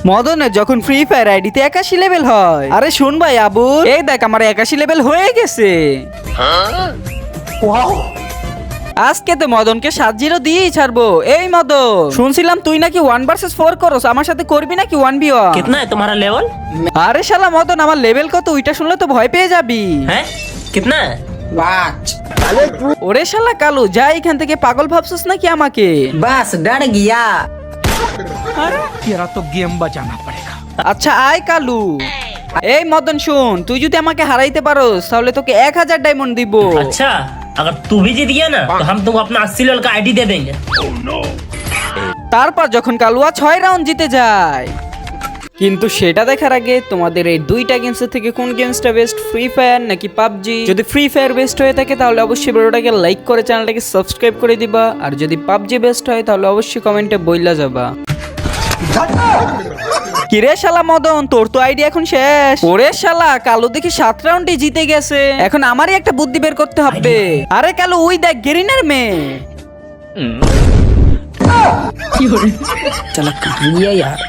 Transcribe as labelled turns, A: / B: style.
A: মদনের যখন free fire আইডিতে 81 level হয়। আরে শুন ভাই আবু, এই দেখ আমার 81 লেভেল হয়ে গেছে। আজকে তো মদনকে 7-0 দিয়েই ছাড়বো। এই মদন, শুনছিলাম তুই নাকি 1 vs 4 করস, আমার সাথে করবি নাকি 1v1?
B: कितना है तुम्हारा लेवल?
A: আরে শালা মদন, আমার লেভেল কত ওইটা শুনলে তো ভয় পেয়ে যাবি।
B: हैं? कितना है?
A: ওরে শালা কালু, যা এখান থেকে, পাগল ভাবছিস নাকি আমাকে?
C: बस डर गया।
D: तेरा तो गेम बचाना पड़ेगा।
A: আচ্ছা আয় কালু। এই মদন শুন, তুই যদি আমাকে হারাইতে পারোস তাহলে তোকে 1000 ডায়মন্ড দিব।
B: अच्छा, अगर तू भी जीत गया ना तो हम तुमको अपना 80 लेवल का आईडी दे देंगे।
A: তারপর যখন কালুয়া 6 রাউন্ড জিতে যায়। কিন্তু সেটা দেখার আগে তোমাদের এই দুইটা গেমসের থেকে কোন গেমসটা বেস্ট, ফ্রি ফায়ার নাকি পাবজি? যদি ফ্রি ফায়ার বেস্ট হয়ে থাকে তাহলে অবশ্যই ভিডিওটাকে লাইক করে চ্যানেলটাকে সাবস্ক্রাইব করে দিবা, আর যদি পাবজি বেস্ট হয় তাহলে অবশ্যই কমেন্টে বইলা যাবা। কিরে শালা মদন, তোর তো আইডি এখন শেষ। ওরে শালা কালু দেখি 7 রাউন্ডে জিতে গেছে, এখন আমারই একটা বুদ্ধি বের করতে হবে। আরে কালু ওই দেখ গেরিনার মেয়ে।
C: चला कहाँ गया यार।